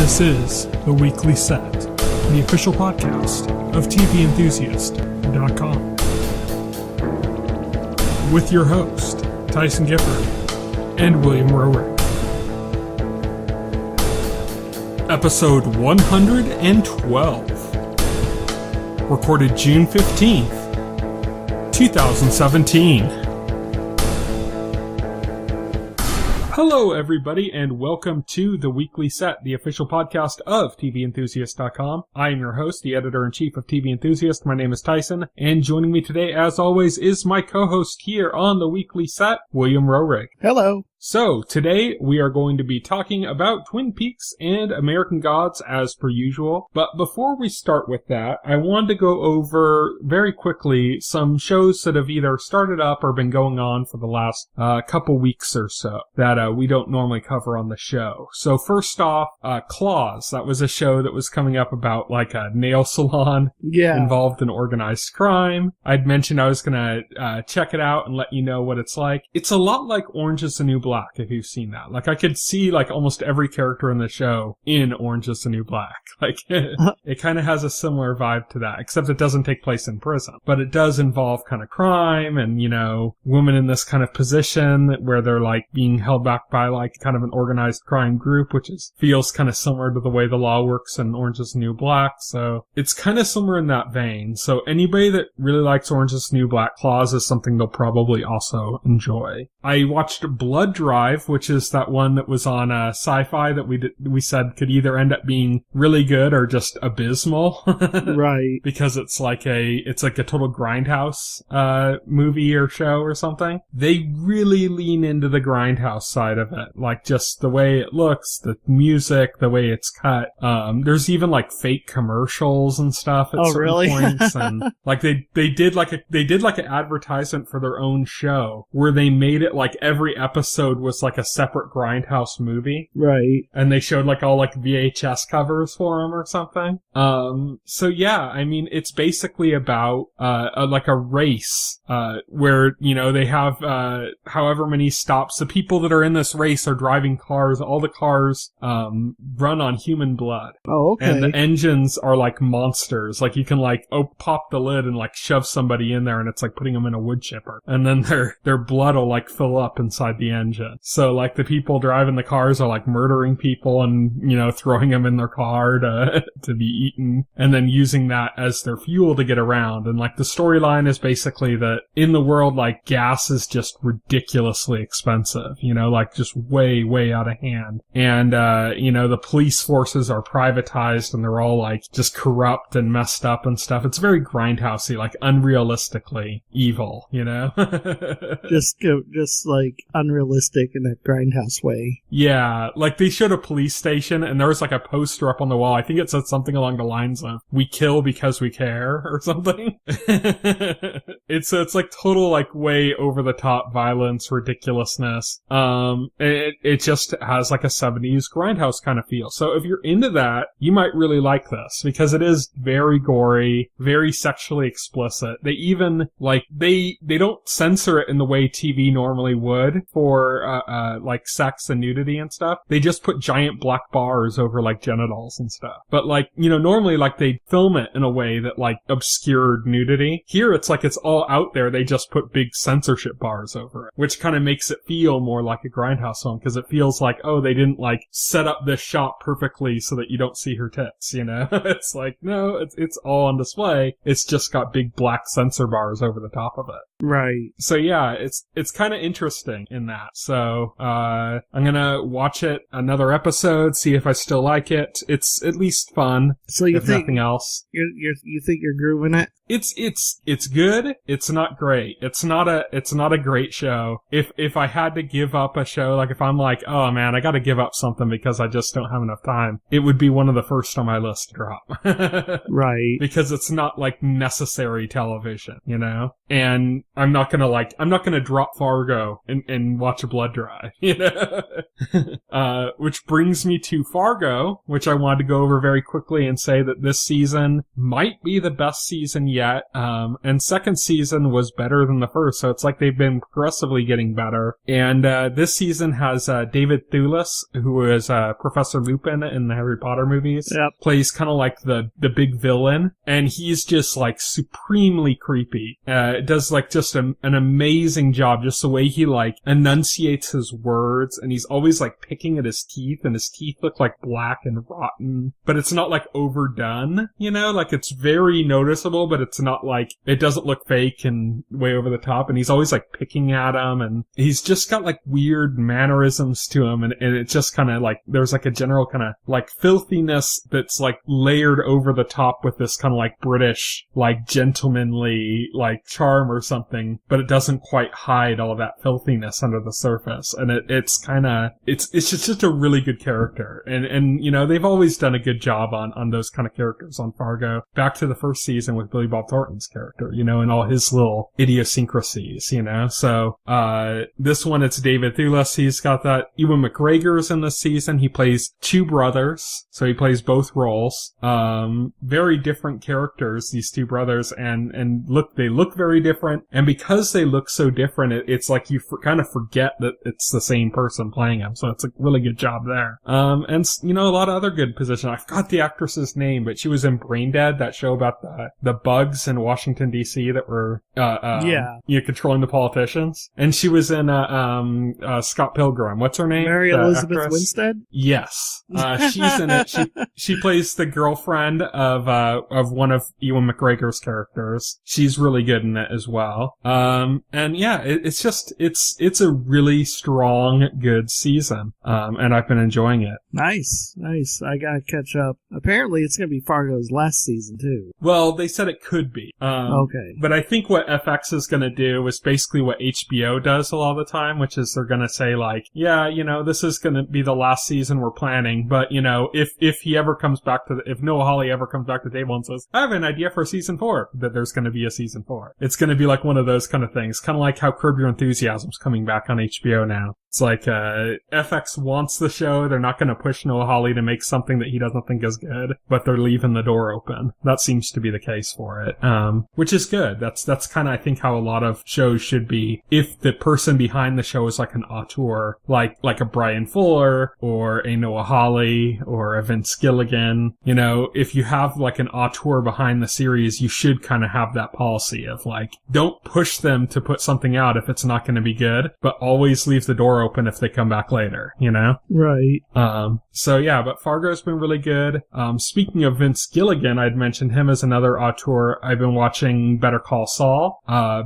This is The Weekly Set, the official podcast of TVEnthusiast.com. With your host, Tyson Gifford and William Roerick. Episode 112. Recorded June 15th, 2017. Hello, everybody, and welcome to The Weekly Set, the official podcast of TVEnthusiast.com. I am your host, the editor-in-chief of TV Enthusiast. My name is Tyson, and joining me today, as always, is my co-host here on The Weekly Set, William Roerick. Hello. So, today we are going to be talking about Twin Peaks and American Gods as per usual. But before we start with that, I wanted to go over very quickly some shows that have either started up or been going on for the last couple weeks or so that we don't normally cover on the show. So first off, Claws. That was a show that was coming up about like a nail salon involved in organized crime. I'd mentioned I was going to check it out and let you know what it's like. It's a lot like Orange is the New Black, if you've seen that. Like, I could see, like, almost every character in the show in Orange is the New Black. Like, it kind of has a similar vibe to that, except it doesn't take place in prison. But it does involve kind of crime and, you know, women in this kind of position where they're, like, being held back by, like, kind of an organized crime group, which feels kind of similar to the way the law works in Orange is the New Black. So, it's kind of similar in that vein. So, anybody that really likes Orange is the New Black, Claws is something they'll probably also enjoy. I watched Blood Drive, which is that one that was on Sci-Fi that we said could either end up being really good or just abysmal. Right. Because it's like a total grindhouse movie or show or something. They really lean into the grindhouse side of it. Like just the way it looks, the music, the way it's cut. There's even like fake commercials and stuff at certain points. And like they did like an advertisement for their own show where they made it like every episode was like a separate grindhouse movie. Right. And they showed like all like VHS covers for them or something. So yeah, I mean, it's basically about, like a race, where, you know, they have, however many stops. The people that are in this race are driving cars. All the cars, run on human blood. Oh, okay. And the engines are like monsters. Like you can like, pop the lid and like shove somebody in there and it's like putting them in a wood chipper. And then their blood will like fill up inside the engine. So like the people driving the cars are like murdering people and, you know, throwing them in their car to be eaten and then using that as their fuel to get around. And like the storyline is basically that in the world, like gas is just ridiculously expensive, you know, like just way, way out of hand. And, you know, the police forces are privatized and they're all like just corrupt and messed up and stuff. It's very grindhousey, like unrealistically evil, you know? just like unrealistic in that grindhouse way. Yeah, like they showed a police station and there was like a poster up on the wall. I think it said something along the lines of "We kill because we care" or something. It's like total like way over the top violence, ridiculousness. It just has like a 70s grindhouse kind of feel. So if you're into that, you might really like this because it is very gory, very sexually explicit. They even like they don't censor it in the way TV normally would for like sex and nudity and stuff. They just put giant black bars over like genitals and stuff. But like, you know, normally like they film it in a way that like obscured nudity. Here it's like it's all out there. They just put big censorship bars over it, which kind of makes it feel more like a grindhouse film because it feels like, oh, they didn't like set up this shot perfectly so that you don't see her tits, you know? It's like, no, it's all on display. It's just got big black censor bars over the top of it. Right. So yeah, it's kind of interesting in that. So, I'm gonna watch it another episode, see if I still like it. It's at least fun. So you if think nothing else. you think you're grooving it? It's good. It's not great. It's not a great show. If I had to give up a show, like if I'm like, oh man, I gotta give up something because I just don't have enough time, it would be one of the first on my list to drop. Right. Because it's not like necessary television, you know? And I'm not gonna drop Fargo and watch a Blood Drive, you know? Which brings me to Fargo, which I wanted to go over very quickly and say that this season might be the best season yet yet. And second season was better than the first, so it's like they've been progressively getting better. And this season has David Thewlis, who is Professor Lupin in the Harry Potter movies. Yep. Plays kind of like the big villain, and he's just like supremely creepy. Does like just an amazing job, just the way he like enunciates his words, and he's always like picking at his teeth, and his teeth look like black and rotten, but it's not like overdone, you know, like it's very noticeable, but it's not like, it doesn't look fake and way over the top, and he's always like picking at him, and he's just got like weird mannerisms to him, and it's just kind of like, there's like a general kind of like filthiness that's like layered over the top with this kind of like British, like gentlemanly, like charm or something, but it doesn't quite hide all of that filthiness under the surface, and it's kind of, it's just a really good character, and you know, they've always done a good job on those kind of characters on Fargo, back to the first season with Billy Bob Thornton's character, you know, and all his little idiosyncrasies, you know, so, this one, it's David Thewlis, he's got that. Ewan McGregor's in this season, he plays two brothers, so he plays both roles, very different characters, these two brothers, and they look very different, and because they look so different, it's like you kind of forget that it's the same person playing them, so it's a really good job there. And, you know, a lot of other good positions. I forgot the actress's name, but she was in Brain Dead, that show about the bugs in Washington, D.C. that were, you know, controlling the politicians. And she was in, Scott Pilgrim. What's her name? Mary Elizabeth Winstead? Yes. She's in it. She plays the girlfriend of one of Ewan McGregor's characters. She's really good in it as well. And yeah, it's just, it's a really strong, good season. And I've been enjoying it. Nice. I gotta catch up. Apparently it's gonna be Fargo's last season too. Well, they said it could be. Okay. But I think what FX is gonna do is basically what HBO does a lot of the time, which is they're gonna say like, yeah, you know, this is gonna be the last season we're planning, but you know, if he ever comes back if Noah Hawley ever comes back to the table and says, I have an idea for season 4, that there's gonna be a season 4. It's gonna be like one of those kind of things. Kind of like how Curb Your Enthusiasm's coming back on HBO now. It's like, FX wants the show. They're not going to push Noah Hawley to make something that he doesn't think is good, but they're leaving the door open. That seems to be the case for it. Which is good. That's kind of, I think, how a lot of shows should be. If the person behind the show is like an auteur, like a Bryan Fuller, or a Noah Hawley, or a Vince Gilligan, you know, if you have like an auteur behind the series, you should kind of have that policy of like, don't push them to put something out if it's not going to be good, but always leave the door open if they come back later, you know? Right. So yeah, but Fargo's been really good. Speaking of Vince Gilligan, I'd mentioned him as another auteur. I've been watching Better Call Saul.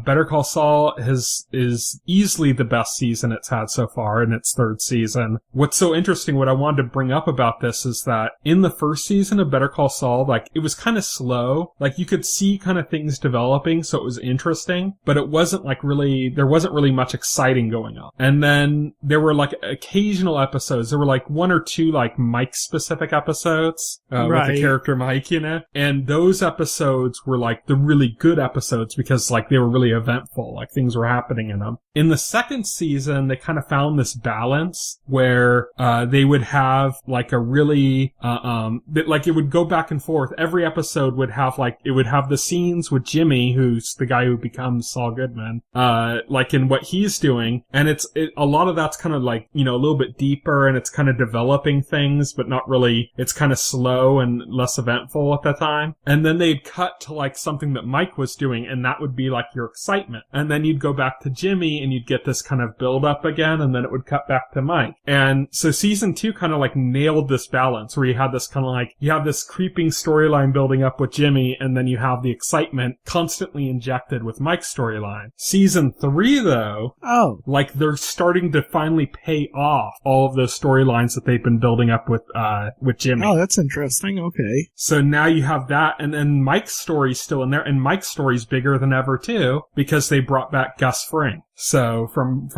Better Call Saul is easily the best season it's had so far in its third season. What's so interesting, what I wanted to bring up about this is that in the first season of Better Call Saul, like, it was kind of slow. Like, you could see kind of things developing, so it was interesting, but it wasn't like there wasn't really much exciting going on. And then there were like occasional episodes. There were like one or two like Mike specific episodes with the character Mike, you know, and those episodes were like the really good episodes because like they were really eventful, like things were happening in them. In the second season, they kind of found this balance where they would have like a really like it would go back and forth. Every episode would have like, it would have the scenes with Jimmy, who's the guy who becomes Saul Goodman, like in what he's doing, and a lot of that's kind of like, you know, a little bit deeper, and it's kind of developing things, but not really, it's kind of slow and less eventful at the time. And then they'd cut to like something that Mike was doing, and that would be like your excitement. And then you'd go back to Jimmy, and you'd get this kind of build up again, and then it would cut back to Mike. And so season 2 kind of like nailed this balance where you had this kind of like, you have this creeping storyline building up with Jimmy, and then you have the excitement constantly injected with Mike's storyline. Season 3 though, like they're starting to finally pay off all of those storylines that they've been building up with Jimmy. Oh, that's interesting. Okay. So now you have that, and then Mike's story's still in there, and Mike's story's bigger than ever too, because they brought back Gus Fring. So from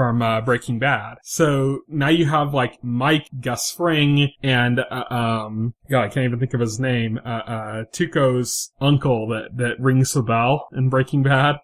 Breaking Bad. So now you have like Mike, Gus Fring, and God, I can't even think of his name. Tuco's uncle that rings the bell in Breaking Bad.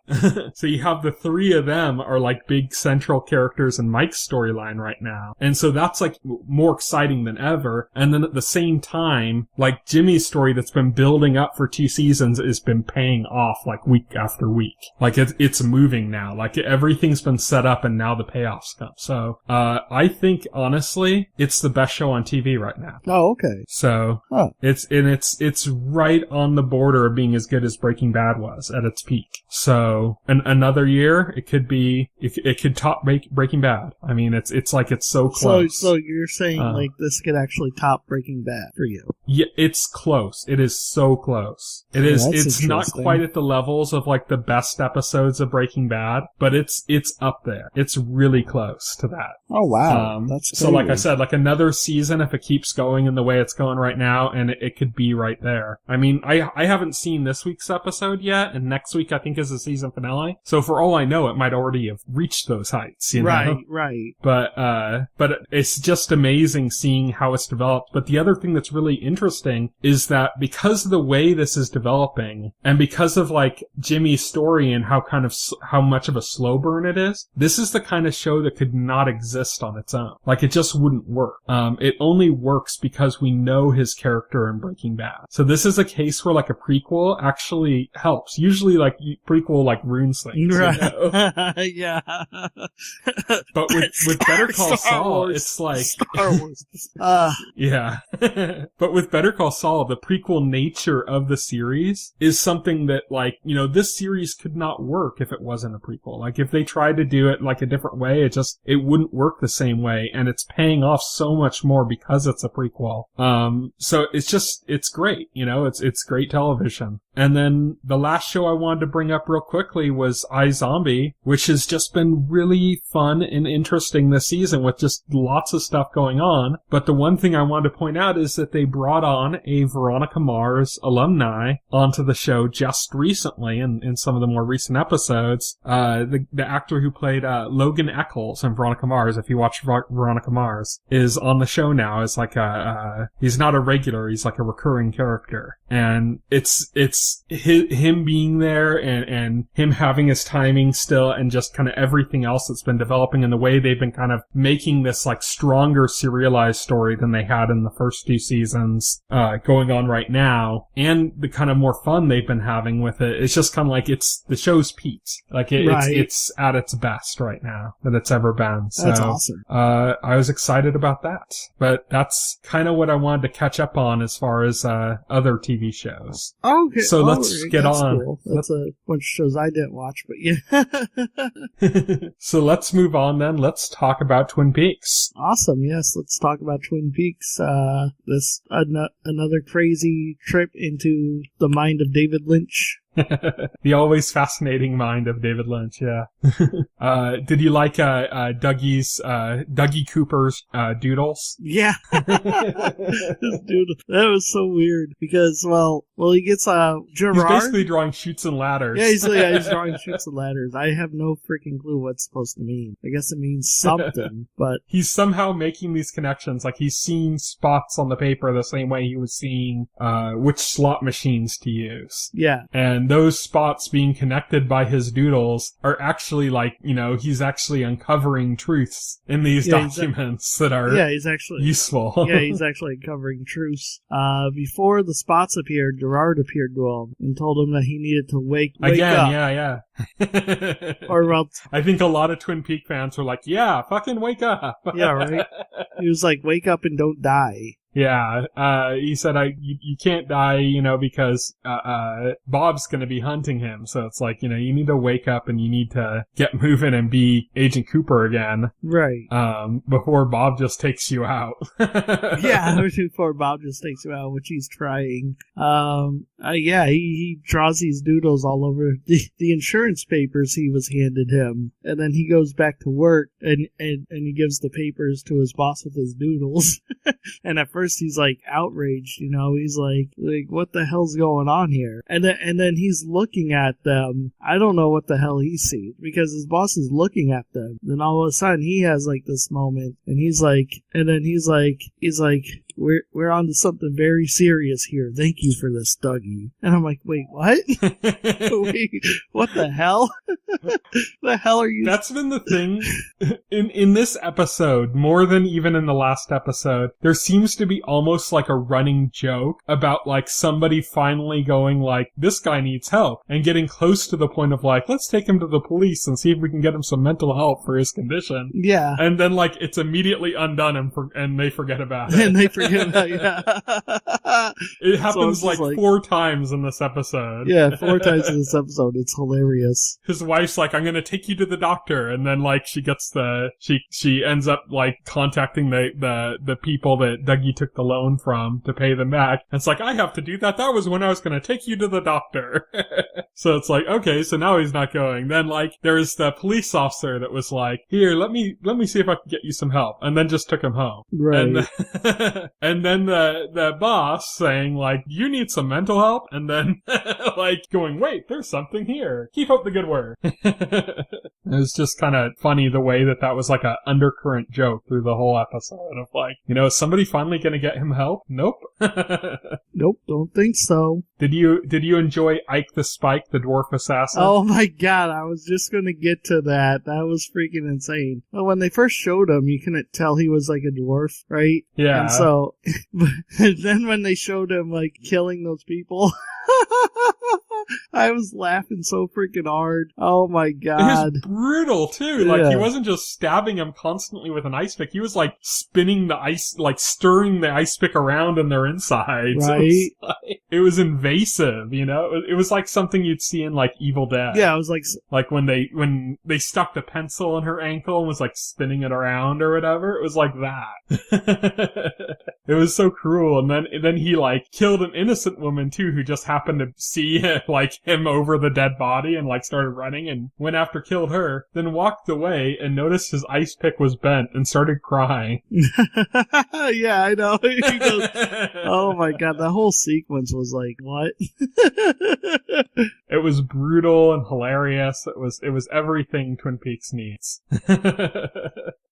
So you have the three of them are like big central characters in Mike's storyline right now. And so that's like more exciting than ever. And then at the same time, like Jimmy's story that's been building up for 2 seasons has been paying off like week after week. Like it's moving now. Like everything's been set up and now the payoffs come. So, I think honestly, it's the best show on TV right now. Oh, okay. So, it's right on the border of being as good as Breaking Bad was at its peak. So, another year, it could top Breaking Bad. I mean, it's like it's so close. So you're saying like this could actually top Breaking Bad for you? Yeah, it's close. It is so close. It's not quite at the levels of like the best episodes of Breaking Bad, but it's up there. It's really close to that. Oh wow. That's crazy. So like I said, like another season, if it keeps going in the way it's going right now, and it could be right there. I mean, I haven't seen this week's episode yet, and next week I think is the season finale. So for all I know, it might already have reached those heights, you know? Right. But it's just amazing seeing how it's developed. But the other thing that's really interesting is that because of the way this is developing, and because of like Jimmy's story and how much of a slow burn it is, this is the kind of show that could not exist on its own. Like it just wouldn't work. It only works because we know his character in Breaking Bad. So this is a case where like a prequel actually helps. Usually like prequel like ruins things. Right. You know? Yeah. But with Better Call Saul, it's like Star Wars. Yeah. But with Better Call Saul, the prequel nature of the series is something that like, you know, this series could not work if it wasn't a prequel. Like if they tried to do it like a different way, it wouldn't work the same way, and it's paying off so much more because it's a prequel. So it's great, you know, it's great television. And then the last show I wanted to bring up real quickly was iZombie, which has just been really fun and interesting this season with just lots of stuff going on. But the one thing I wanted to point out is that they brought on a Veronica Mars alumni onto the show just recently in some of the more recent episodes. The actor who played Logan Eccles in Veronica Mars, if you watch Veronica Mars, is on the show now. It's like he's not a regular, he's like a recurring character. And it's him being there and him having his timing still, and just kind of everything else that's been developing, and the way they've been kind of making this like stronger serialized story than they had in the first 2 seasons going on right now, and the kind of more fun they've been having with it. It's just kind of like the show's peaked. Like it's at its best right now that it's ever been. So, that's awesome. I was excited about that, but that's kind of what I wanted to catch up on as far as other TV shows. Okay. So let's get on. Cool. That's a bunch of shows I didn't watch, but yeah. So let's move on then. Let's talk about Twin Peaks. Awesome. Yes, let's talk about Twin Peaks. This another crazy trip into the mind of David Lynch. The always fascinating mind of David Lynch, yeah. Did you like Dougie Cooper's doodles? Yeah. This doodle. That was so weird because, well, he gets Gerard. He's basically drawing chutes and ladders. Yeah, he's drawing chutes and ladders. I have no freaking clue what it's supposed to mean. I guess it means something, but he's somehow making these connections. Like he's seeing spots on the paper the same way he was seeing which slot machines to use. Yeah. And those spots being connected by his doodles are actually like, you know, he's actually uncovering truths in these documents that are useful. Yeah, he's actually uncovering truths. Before the spots appeared, Gerard appeared to him and told him that he needed to wake again, up. Yeah. Or well, I think a lot of Twin Peaks fans were like, yeah, fucking wake up. Yeah, right? He was like, wake up and don't die. Yeah, he said, you can't die, you know, because, Bob's gonna be hunting him. So it's like, you know, you need to wake up and you need to get moving and be Agent Cooper again. Right. Before Bob just takes you out. Yeah, before Bob just takes you out, which he's trying. Yeah, he draws these doodles all over the insurance papers he was handed him. And then he goes back to work and he gives the papers to his boss with his doodles. And at first he's like outraged, you know, he's like what the hell's going on here? And then he's looking at them. I don't know what the hell he sees because his boss is looking at them. Then all of a sudden he has like this moment and he's like, we're on to something very serious here. Thank you for this, Dougie. And I'm like, wait, what? Wait, what the hell? The hell are you? That's been the thing in this episode, more than even in the last episode. There seems to be almost like a running joke about like somebody finally going like, this guy needs help, and getting close to the point of like, let's take him to the police and see if we can get him some mental help for his condition. Yeah. And then like it's immediately undone and they forget about it. And they forget about it. Yeah. It happens like 4 times in this episode. Yeah, 4 times in this episode. It's hilarious. His wife's like, I'm gonna take you to the doctor, and then like she gets she ends up like contacting the people that Dougie took the loan from to pay them back. And it's like, I have to do that. That was when I was gonna take you to the doctor. So it's like, okay, so now he's not going. Then like there's the police officer that was like, here, let me see if I can get you some help, and then just took him home. Right. And then the boss saying like, you need some mental help, and then like going, wait, there's something here. Keep up the good work. It was just kind of funny the way that was like a undercurrent joke through the whole episode of like, is somebody finally going to get him help? Nope. Nope, don't think so. Did you enjoy Ike the Spike, the dwarf assassin? Oh my god, I was just going to get to that. That was freaking insane. Well, when they first showed him, you couldn't tell he was like a dwarf, right? Yeah. And so, then when they showed him like killing those people, I was laughing so freaking hard. Oh my god. It was brutal too. Like, he wasn't just stabbing him constantly with an ice pick. He was like spinning the ice, like stirring the ice pick around in their insides. Right. It was invasive, It was like something you'd see in like Evil Dead. Yeah, it was like when they stuck the pencil in her ankle and was like spinning it around or whatever. It was like that. It was so cruel. And then he like killed an innocent woman too, who just happened to see like him over the dead body and like started running and went after, killed her, then walked away and noticed his ice pick was bent and started crying. Yeah, I know. He goes, oh my god, the whole sequence was like, what? It was brutal and hilarious. It was everything Twin Peaks needs.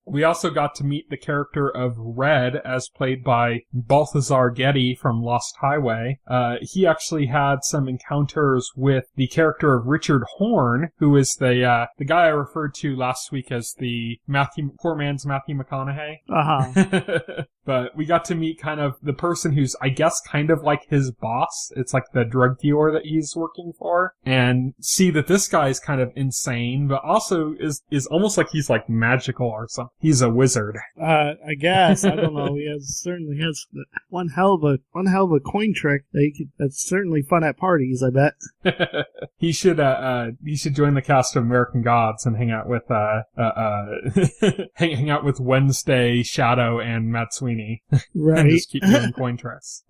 We also got to meet the character of Red, as played by Balthazar Getty from Lost Highway. He actually had some encounters with the character of Richard Horn, who is the guy I referred to last week as the poor man's Matthew McConaughey. Uh-huh. But we got to meet kind of the person who's, I guess, kind of like his boss. It's like the drug dealer that he's working for. And see that this guy is kind of insane, but also is almost like he's like magical or something. He's a wizard. I guess. I don't know. He certainly has one hell of a coin trick that's certainly fun at parties, I bet. He should join the cast of American Gods and hang out with hang out with Wednesday, Shadow, and Mad Sweeney. Right. And just keep doing coin tricks.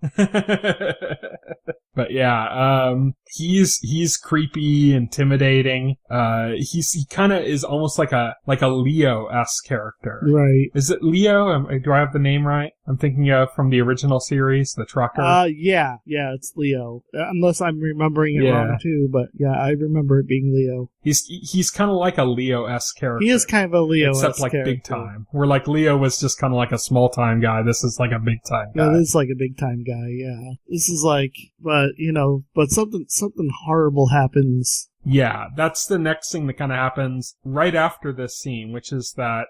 But yeah, he's creepy, intimidating. He kind of is almost like a Leo-esque character. Right. Is it Leo? Do I have the name right? I'm thinking of from the original series, the trucker. Yeah, it's Leo. Unless I'm remembering it wrong too, but yeah, I remember it being Leo. He's kind of like a Leo-esque character. He is kind of a Leo-esque except like character. big time. Where like Leo was just kind of like a small time guy. This is like a big time guy. Yeah, this is like a big time guy. Yeah, this is like, but something horrible happens. Yeah, that's the next thing that kind of happens right after this scene, which is that,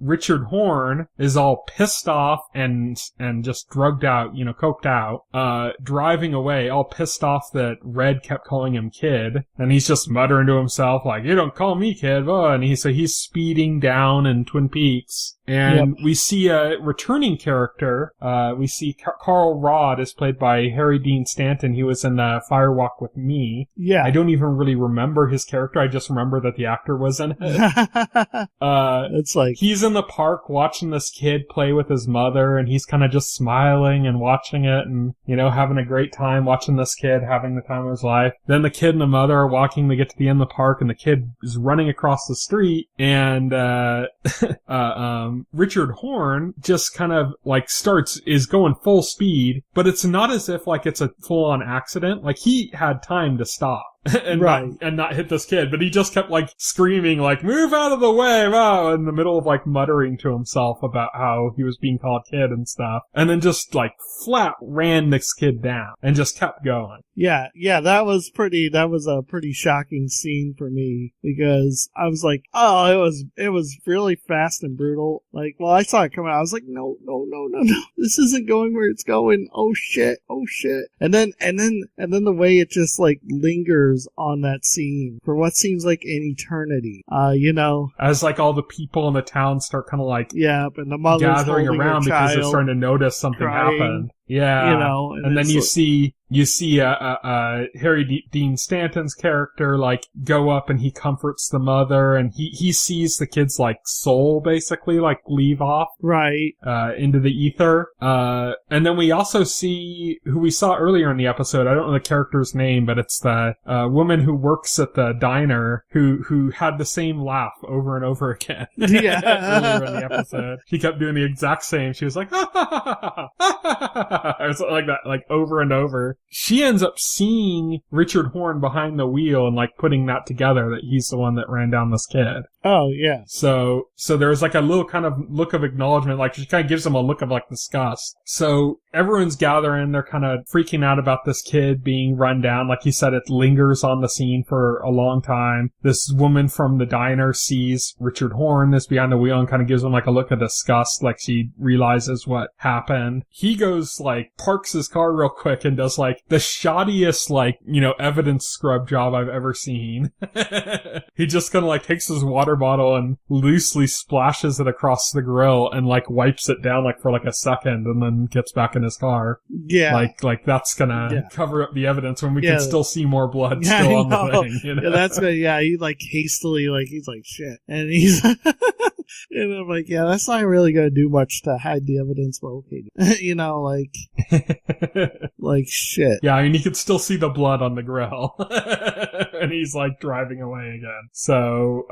Richard Horn is all pissed off and just drugged out, coked out, driving away, all pissed off that Red kept calling him kid, and he's just muttering to himself like, you don't call me kid, and he's speeding down in Twin Peaks. And we see a returning character. We see Carl Rodd is played by Harry Dean Stanton. He was in Firewalk with Me. Yeah. I don't even really remember his character. I just remember that the actor was in it. It's like, he's in the park watching this kid play with his mother, and he's kind of just smiling and watching it and, having a great time watching this kid having the time of his life. Then the kid and the mother are walking to get to the end of the park, and the kid is running across the street, and Richard Horn just kind of like is going full speed, but it's not as if like it's a full-on accident. Like he had time to stop. and Right. not hit this kid, but he just kept like screaming like, move out of the way, wow, in the middle of like muttering to himself about how he was being called kid and stuff, and then just like flat ran this kid down and just kept going. Yeah, that was a pretty shocking scene for me, because I was like, oh, it was really fast and brutal. Like, well, I saw it coming out. I was like, no, this isn't going where it's going. Oh shit. And then the way it just like lingers on that scene for what seems like an eternity. As like all the people in the town start kind of like, and the mother's gathering around because they're child, starting to notice something happened. Yeah. And then you see Harry Dean Stanton's character like go up and he comforts the mother, and he sees the kid's like soul basically like leave off into the ether. And then we also see who we saw earlier in the episode. I don't know the character's name, but it's the woman who works at the diner who had the same laugh over and over again. Yeah. Earlier in the episode, she kept doing the exact same. She was like, ha ha ha ha ha, or something like that, like over and over. She ends up seeing Richard Horn behind the wheel and like putting that together, that he's the one that ran down this kid. Oh, yeah. So there's like a little kind of look of acknowledgement, like she kind of gives him a look of like disgust. So everyone's gathering, they're kind of freaking out about this kid being run down. Like you said, it lingers on the scene for a long time. This woman from the diner sees Richard Horn is behind the wheel and kind of gives him like a look of disgust, like she realizes what happened. He goes like, parks his car real quick and does like the shoddiest like, evidence scrub job I've ever seen. He just kind of like takes his water bottle and loosely splashes it across the grill and like wipes it down like for like a second and then gets back in his car. Yeah. Like that's gonna cover up the evidence when we can still see more blood still on the thing. Yeah, that's good. Yeah, he like hastily, like he's like shit. And he's and I'm like, yeah, that's not really gonna do much to hide the evidence, but okay. Like shit. Yeah, I mean, you could still see the blood on the grill. And he's like driving away again. So,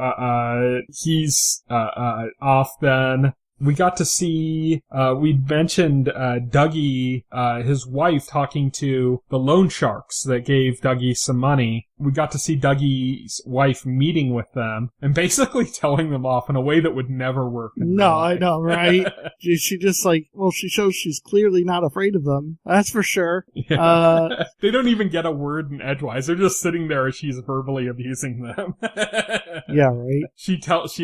he's, off then. We got to see, we'd mentioned, Dougie, his wife talking to the loan sharks that gave Dougie some money. We got to see Dougie's wife meeting with them and basically telling them off in a way that would never work. No, I know, right? She just like, well, she shows she's clearly not afraid of them. That's for sure. Yeah. They don't even get a word in edgewise. They're just sitting there as she's verbally abusing them. Yeah, right. She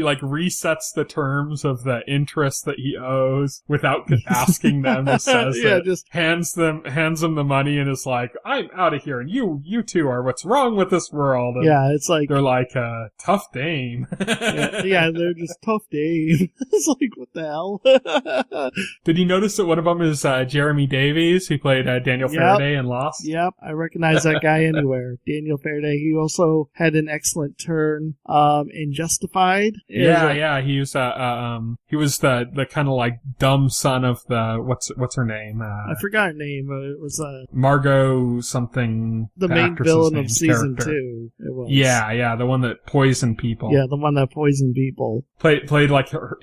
like resets the terms of the interest that he owes without asking them. Just says just hands them the money and is like, I'm out of here and you two are what's wrong with this world. And it's like they're like tough dame. yeah, they're just tough dame. It's like, what the hell? Did you notice that one of them is Jeremy Davies, who played Daniel Faraday in Lost? Yep, I recognize that guy anywhere. Daniel Faraday. He also had an excellent turn in Justified. Yeah, he was the kind of like dumb son of the what's her name? I forgot her name. It was Margot something. The main villain of season 2. It was. Yeah, the one that poisoned people. Yeah, the one that poisoned people. Played like her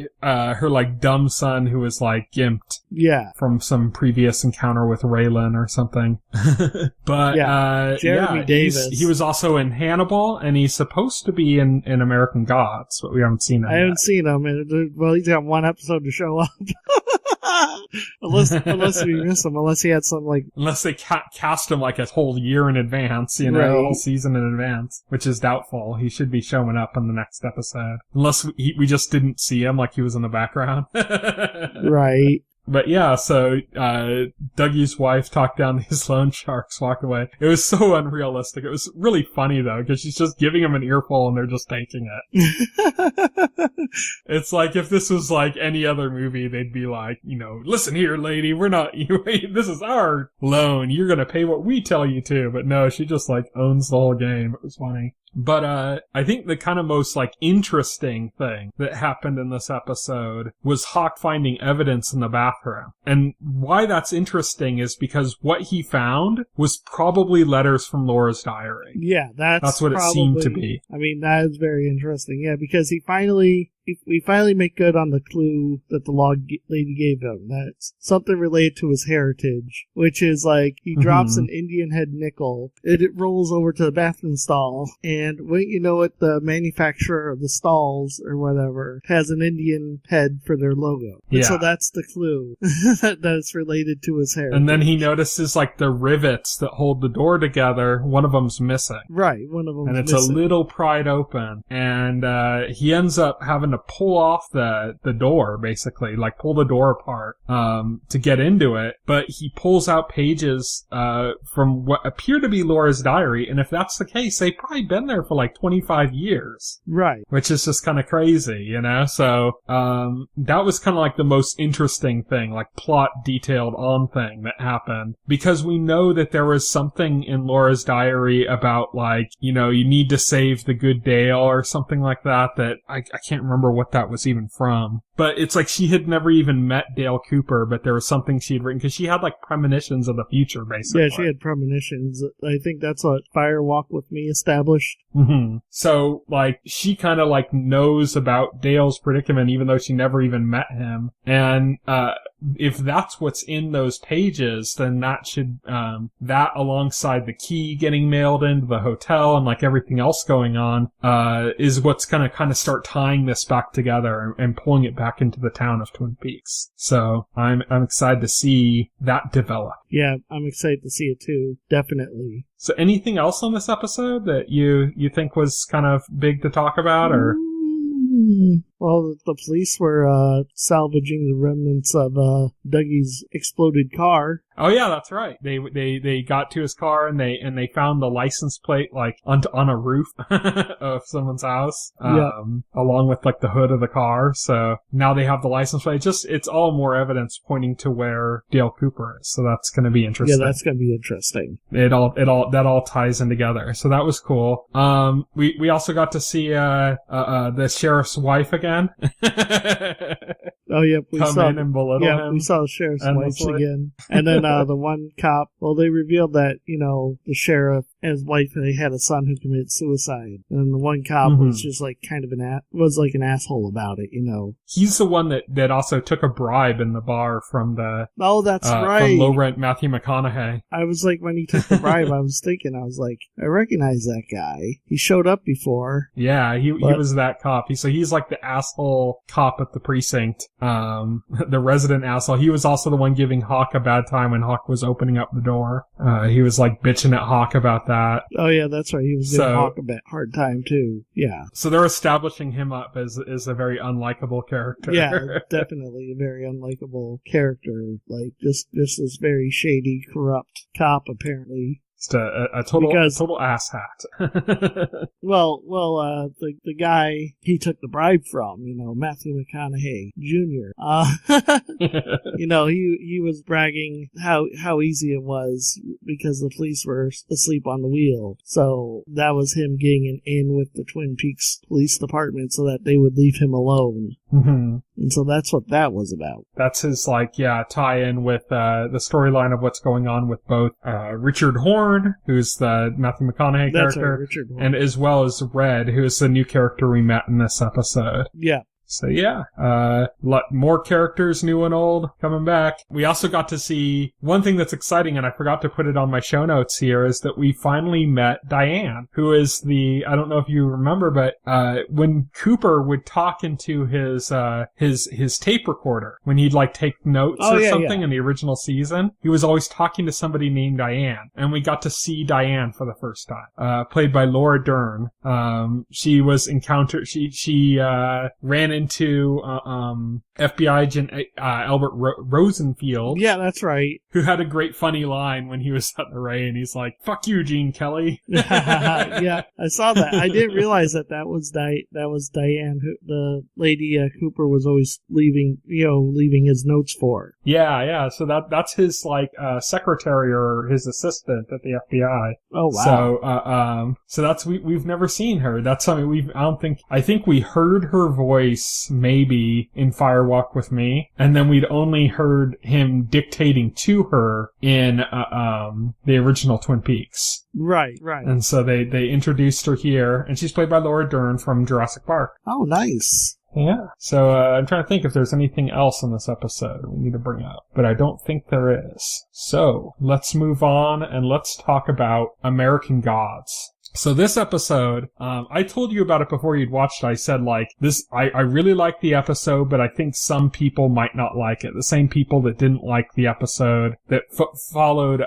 like dumb son who was like gimped. Yeah. From some previous encounter with Raylan or something. But Jeremy Davis. He was also in Hannibal, and he's supposed to be in American Gods, but we haven't seen him. I haven't seen him. Well, he's got one episode to show up. unless we miss him, unless he had some like... Unless they cast him like a whole year in advance, a whole season in advance, which is doubtful. He should be showing up in the next episode. Unless we just didn't see him, like he was in the background. Right. But yeah, so, Dougie's wife talked down these loan sharks, walked away. It was so unrealistic. It was really funny though, because she's just giving them an earful and they're just taking it. It's like if this was like any other movie, they'd be like, listen here, lady, this is our loan. You're gonna pay what we tell you to. But no, she just like owns the whole game. It was funny. But, I think the kind of most, like, interesting thing that happened in this episode was Hawk finding evidence in the bathroom. And why that's interesting is because what he found was probably letters from Laura's diary. Yeah, that's what it seemed to be. I mean, that is very interesting. Yeah, because he finally we finally make good on the clue that the lady gave him. That's something related to his heritage, which is like he drops an Indian head nickel, it rolls over to the bathroom stall, and wait, you know what, the manufacturer of the stalls or whatever has an Indian head for their logo. And so that's the clue that it's related to his heritage. And then he notices like the rivets that hold the door together. One of them's missing. Right, one of them's and it's missing. A little pried open, and he ends up having to pull off the door, basically, like pull the door apart to get into it. But he pulls out pages from what appear to be Laura's diary, and if that's the case, they've probably been there for like 25 years. Right. Which is just kind of crazy, you know? So that was kind of like the most interesting thing, like plot detailed on thing that happened, because we know that there was something in Laura's diary about like, you know, you need to save the good Dale or something like that I can't remember what that was even from. But it's like she had never even met Dale Cooper, but there was something she had written, because she had like premonitions of the future, basically. Yeah, she had premonitions. I think that's what Fire Walk With Me established. Mm-hmm. So, like, she kind of like knows about Dale's predicament, even though she never even met him. And, if that's what's in those pages, then that should, that alongside the key getting mailed into the hotel and like everything else going on, is what's gonna kind of start tying this back together and pulling it back into the town of Twin Peaks. So I'm excited to see that develop. Yeah, I'm excited to see it too. Definitely. So anything else on this episode that you think was kind of big to talk about, or? Well, the police were salvaging the remnants of Dougie's exploded car. Oh yeah, that's right. They got to his car and they found the license plate like on a roof of someone's house, along with like the hood of the car. So now they have the license plate. It's all more evidence pointing to where Dale Cooper is. So that's going to be interesting. Yeah, that's going to be interesting. That all ties in together. So that was cool. We also got to see the sheriff's wife again. Oh yeah, we saw in and belittle him. We saw the sheriff's wife again, and then the one cop. Well, they revealed that the sheriff and his wife, they had a son who committed suicide, and the one cop was just like kind of an asshole about it. He's the one that also took a bribe in the bar from the that's right, from low rent Matthew McConaughey. I was like, when he took the bribe, I was like, I recognize that guy. He showed up before. Yeah, he was that cop. He's like the asshole cop at the precinct. The resident asshole. He was also the one giving Hawk a bad time when Hawk was opening up the door. He was like bitching at Hawk about that. Oh yeah, that's right. He was giving Hawk a hard time too. Yeah. So they're establishing him up as a very unlikable character. Yeah, definitely a very unlikable character. Like just this very shady, corrupt cop apparently. Just a total asshat. well, the guy he took the bribe from, Matthew McConaughey Jr. He was bragging how easy it was because the police were asleep on the wheel. So that was him getting an in with the Twin Peaks Police Department so that they would leave him alone. Mm-hmm. And so that's what that was about. That's his tie-in with the storyline of what's going on with both Richard Horn, who's the Matthew McConaughey character, right, Richard Horn, and as well as Red, who is the new character we met in this episode. Yeah. So yeah, more characters, new and old, coming back. We also got to see one thing that's exciting, and I forgot to put it on my show notes here, is that we finally met Diane, who is I don't know if you remember, but when Cooper would talk into his tape recorder, when he'd like take notes something in the original season, he was always talking to somebody named Diane, and we got to see Diane for the first time, played by Laura Dern. She was she ran into FBI agent Albert Rosenfield. Yeah, that's right. Who had a great funny line when he was at the rain. He's like, "Fuck you, Gene Kelly." Yeah, I saw that. I didn't realize that was Diane, who, the lady Cooper was always leaving his notes for. Yeah. So that's his secretary or his assistant at the FBI. Oh wow. So that's we've never seen her. That's something I think we heard her voice maybe in Fire Walk With Me, and then we'd only heard him dictating to her in the original Twin Peaks. Right. And so they introduced her here, and she's played by Laura Dern from Jurassic Park. Oh, nice. Yeah. So I'm trying to think if there's anything else in this episode we need to bring up, but I don't think there is. So let's move on and let's talk about American Gods. So this episode, I told you about it before you'd watched it. I said, like, I really like the episode, but I think some people might not like it. The same people that didn't like the episode that followed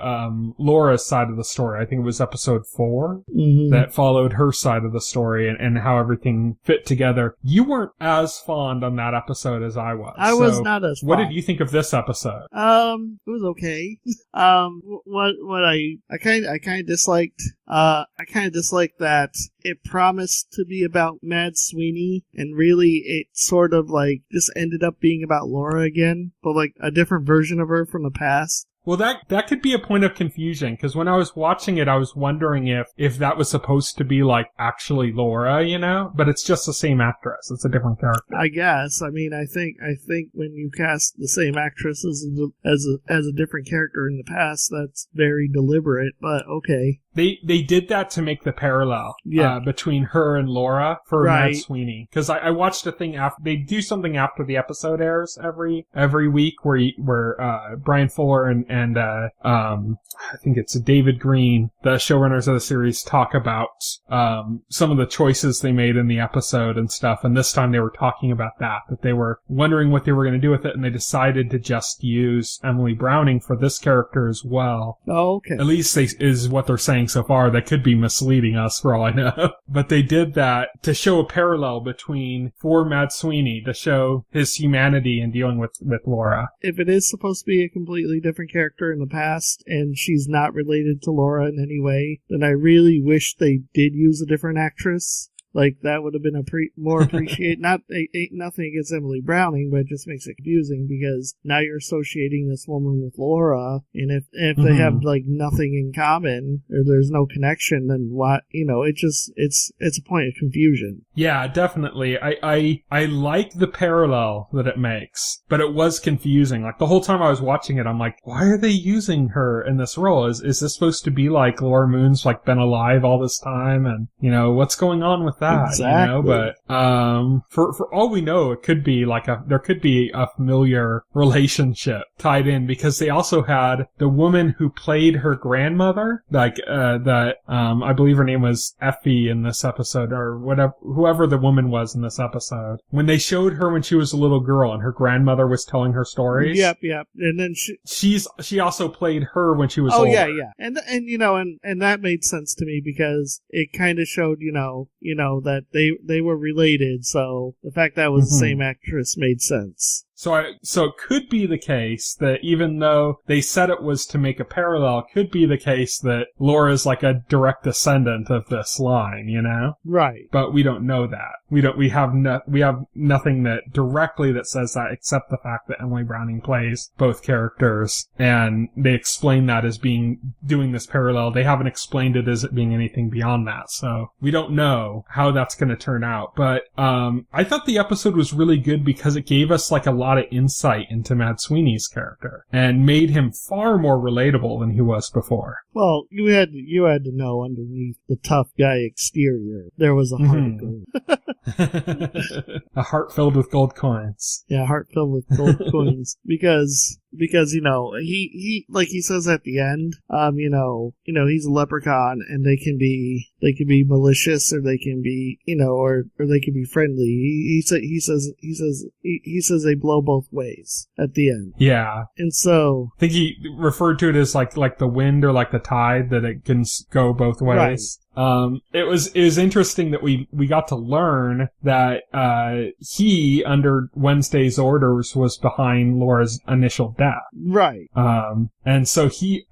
Laura's side of the story. I think it was episode 4 that followed her side of the story and how everything fit together. You weren't as fond on that episode as I was. I was not as fond. What did you think of this episode? It was okay. What I kind of disliked. I kind of disliked that it promised to be about Mad Sweeney, and really it sort of like just ended up being about Laura again, but like a different version of her from the past. Well, that could be a point of confusion, because when I was watching it, I was wondering if that was supposed to be, like, actually Laura, you know? But it's just the same actress. It's a different character. I guess. I mean, I think when you cast the same actress as a different character in the past, that's very deliberate, but okay. They did that to make the parallel between her and Laura for Mad Sweeney. Because I watched a thing after, they do something after the episode airs every week where Bryan Fuller and I think it's David Green, the showrunners of the series, talk about some of the choices they made in the episode and stuff. And this time they were talking about that they were wondering what they were going to do with it, and they decided to just use Emily Browning for this character as well. Oh, okay. At least is what they're saying so far. That could be misleading us for all I know. But they did that to show a parallel for Mad Sweeney, to show his humanity in dealing with Laura. If it is supposed to be a completely different character in the past, and she's not related to Laura in any way, then I really wish they did use a different actress. Like, that would have been more appreciated. Nothing against Emily Browning, but it just makes it confusing because now you're associating this woman with Laura, and if they have, like, nothing in common, or there's no connection, then what, it's a point of confusion. Yeah, definitely. I like the parallel that it makes, but it was confusing. Like, the whole time I was watching it, I'm like, why are they using her in this role? Is this supposed to be like Laura Moon's, like, been alive all this time? And, what's going on with that? Exactly. But for all we know, it could be like there could be a familiar relationship tied in, because they also had the woman who played her grandmother, like I believe her name was Effie in this episode, or whoever the woman was in this episode. When they showed her when she was a little girl and her grandmother was telling her stories. Yep. And then she also played her when she was older. Yeah. And that made sense to me, because it kind of showed, that they were related, so the fact that it was the same actress made sense. So it could be the case that even though they said it was to make a parallel, it could be the case that Laura's like a direct descendant of this line, Right. But we don't know that. We have nothing that directly that says that, except the fact that Emily Browning plays both characters, and they explain that as doing this parallel. They haven't explained it as it being anything beyond that, so we don't know how that's going to turn out. But I thought the episode was really good because it gave us like a lot of insight into Mad Sweeney's character and made him far more relatable than he was before. Well, you had to know underneath the tough guy exterior there was a heart. A heart filled with gold coins. Yeah, heart filled with gold coins. Because he like he says at the end, he's a leprechaun, and they can be malicious, or they can be, or they can be friendly. He says they blow both ways at the end. Yeah. And so I think he referred to it as like the wind or like the tide, that it can go both ways. Right. It was interesting that we got to learn that he, under Wednesday's orders, was behind Laura's initial death. Right. And so he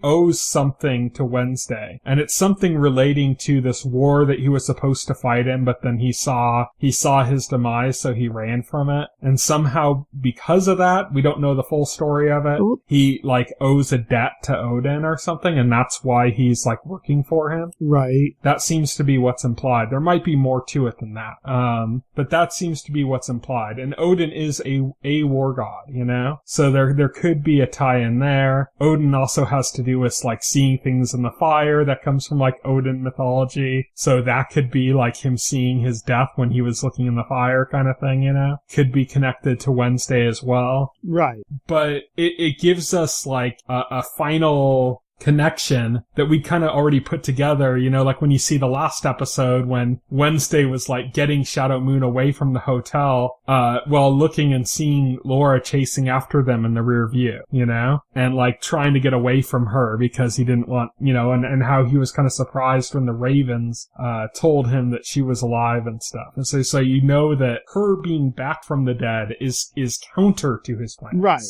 owes something to Wednesday, and it's something relating to this war that he was supposed to fight in, but then he saw his demise, so he ran from it. And somehow, because of that, we don't know the full story of it, he like owes a debt to Odin or something, and that's why he's like working for him. Right. That seems to be what's implied. There might be more to it than that. But that seems to be what's implied. And Odin is a war god, you know? So there could be a tie-in there. Odin also has to do with, like, seeing things in the fire. That comes from, like, Odin mythology. So that could be, like, him seeing his death when he was looking in the fire kind of thing, you know? Could be connected to Wednesday as well. Right. But it gives us, like, a final connection that we kind of already put together, you know, like when you see the last episode when Wednesday was like getting Shadow Moon away from the hotel, while looking and seeing Laura chasing after them in the rear view, you know, and like trying to get away from her because he didn't want, you know, and how he was kind of surprised when the Ravens, told him that she was alive and stuff. And so you know that her being back from the dead is counter to his plans. Right.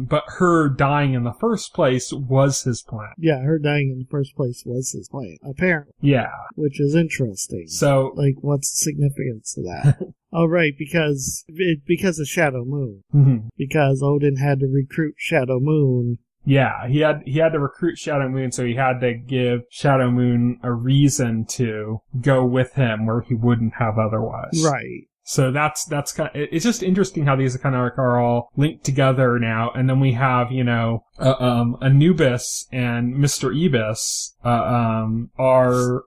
But her dying in the first place was his plan. Yeah, her dying in the first place was his plan, apparently. Yeah. Which is interesting. So, like, what's the significance of that? Oh, right, because of Shadow Moon. Mm-hmm. Because Odin had to recruit Shadow Moon. Yeah, he had to recruit Shadow Moon, so he had to give Shadow Moon a reason to go with him where he wouldn't have otherwise. Right. So that's kind of, it's just interesting how these kind of are all linked together now. And then we have, you know, Anubis and Mr. Ibis,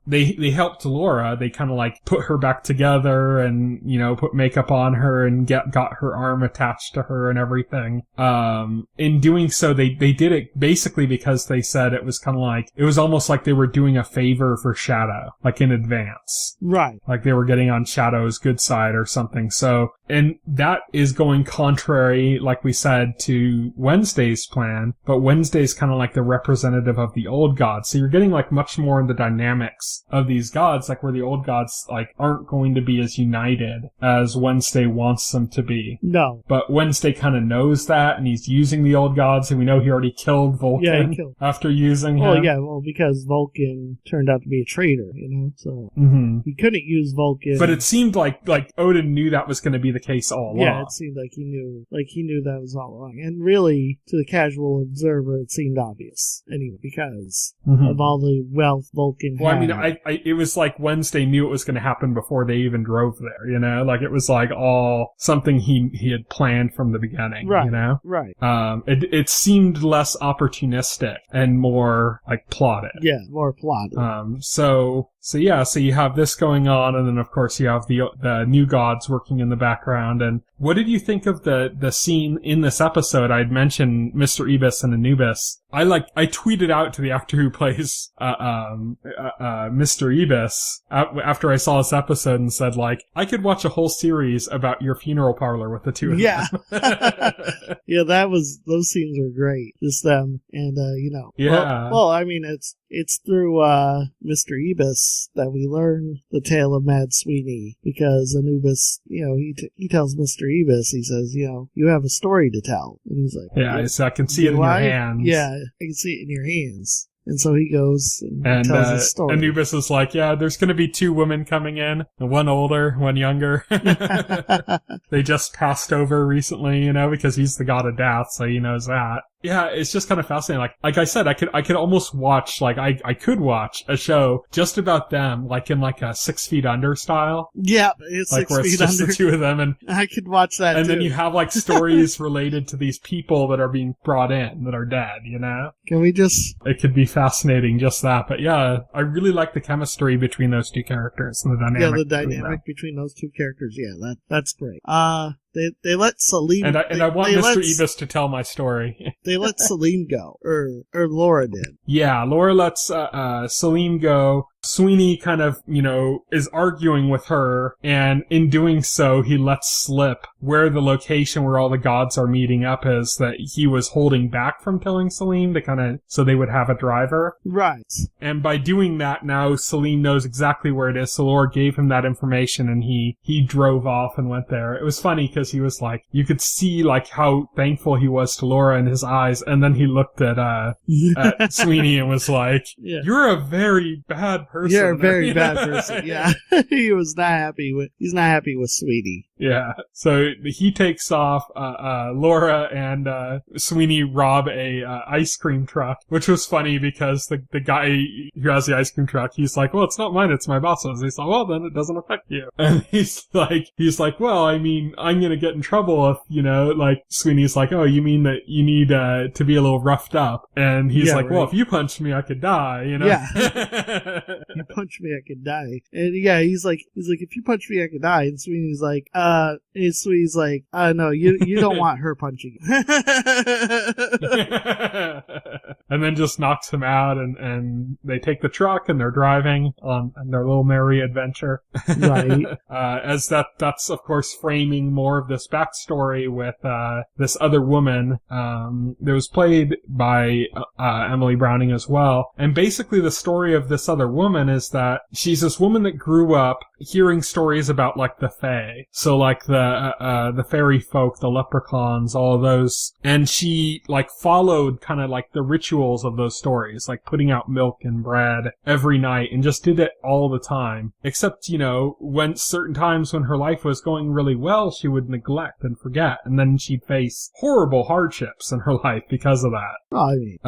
they helped Laura. They kind of like put her back together and, you know, put makeup on her and got her arm attached to her and everything. In doing so, they did it basically because they said it was kind of like, it was almost like they were doing a favor for Shadow, like in advance. Right. Like they were getting on Shadow's good side or something. So, and that is going contrary, like we said, to Wednesday's plan, but Wednesday's kind of like the representative of the old gods. So you're getting like much more in the dynamics of these gods, like where the old gods like aren't going to be as united as Wednesday wants them to be. No. But Wednesday kind of knows that, and he's using the old gods, and we know he already killed Vulcan after using him. Oh, yeah, well, because Vulcan turned out to be a traitor, you know, so he couldn't use Vulcan. But it seemed like Odin knew that was going to be the case all along. Yeah, it seemed like he knew that was all along. And really, to the casual observer, it seemed obvious. Anyway, because of all the wealth Vulcan had. Well, I mean, it was like Wednesday knew it was going to happen before they even drove there, you know? Like, it was like all something he had planned from the beginning, right, you know? Right. It seemed less opportunistic and more, like, plotted. Yeah, more plotted. So you have this going on, and then of course you have the new gods working in the background. And what did you think of the scene in this episode? I'd mentioned Mr. Ibis and Anubis. I tweeted out to the actor who plays Mr. Ibis after I saw this episode and said, like, I could watch a whole series about your funeral parlor with the two of them. Yeah, those scenes were great. Just them and you know. Yeah. Well, I mean, it's through Mr. Ibis that we learn the tale of Mad Sweeney, because Anubis, you know, he tells Mr. Ibis, he says, you know, you have a story to tell, and he's like, yeah, so I can see it in your hands. Yeah, I can see it in your hands. And so he goes and tells his story. Anubis is like, yeah, there's going to be two women coming in, one older, one younger. They just passed over recently, you know, because he's the god of death, so he knows that. Yeah, it's just kind of fascinating. Like I said, I could almost watch, like, I could watch a show just about them, like in like a 6 Feet Under style. Yeah, it's like 6 where feet it's just under. the two of them, and I could watch that and too. then you have like stories related to these people that are being brought in that are dead, you know? Can we just... It could be fascinating, just that. But yeah, I really like the chemistry between those two characters and the dynamic. Yeah, the dynamic between those two characters. Yeah, that's great. They let Salim... And I want Mr. Ibis to tell my story. They let Salim go. Or Laura did. Yeah, Laura lets Salim go. Sweeney kind of, you know, is arguing with her, and in doing so, he lets slip where the location where all the gods are meeting up is, that he was holding back from telling Salim to kind of, so they would have a driver. Right. And by doing that, now Salim knows exactly where it is, so Laura gave him that information, and he drove off and went there. It was funny, because he was like, you could see, like, how thankful he was to Laura in his eyes, and then he looked at Sweeney and was like, you're a very bad person. You're a very bad person. Yeah. He's not happy with Sweeney. Yeah. So he takes off. Laura and Sweeney rob a ice cream truck, which was funny because the guy who has the ice cream truck, he's like, "Well, it's not mine, it's my boss's." He's like, "Well, then it doesn't affect you." And he's like, "Well, I mean, I'm gonna get in trouble if like." Sweeney's like, "Oh, you mean that you need to be a little roughed up?" And he's like, "Well, if you punch me, I could die." Yeah. You punch me, I could die. And yeah, he's like, if you punch me, I could die. And Sweeney's like, no, you don't want her punching you. And then just knocks him out, and they take the truck and they're driving on their little merry adventure. Right. As that's of course framing more of this backstory with this other woman that was played by Emily Browning as well. And basically the story of this other woman is that she's this woman that grew up hearing stories about like the Fae. So like the fairy folk, the leprechauns, all of those. And she like followed kind of like the rituals of those stories, like putting out milk and bread every night and just did it all the time. Except, when certain times when her life was going really well, she would neglect and forget. And then she'd face horrible hardships in her life because of that. I mean,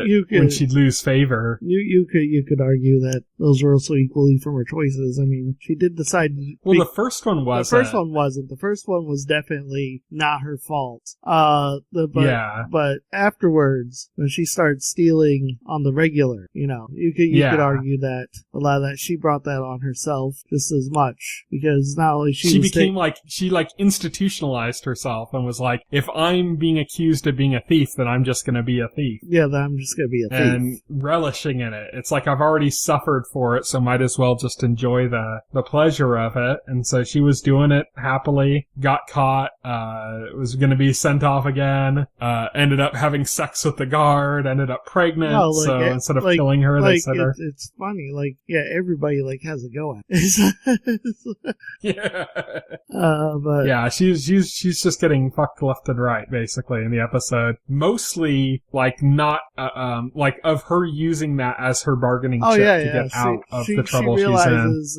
you could, when she'd lose favor. You could argue that those were also equally from her choices. I mean, she did decide to... Well, the first one wasn't. The first one wasn't. The first one was definitely not her fault. But afterwards, when she started stealing on the regular, you could argue that a lot of that, she brought that on herself just as much. Because not only she institutionalized herself and was like, if I'm being accused of being a thief, then I'm just going to be a thief. Yeah, then I'm just going to be a thief. And relishing in it. It's like, I've already suffered for it, so might as well just enjoy the pleasure of it. And so she was doing it happily, got caught, was going to be sent off again, ended up having sex with the guard, ended up pregnant, instead of killing her, they set her. It's funny, everybody has a go at it. Yeah. But yeah, she's just getting fucked left and right, basically, in the episode. Mostly, not, of her using that as her bargaining chip to get out of the trouble she's in. She realizes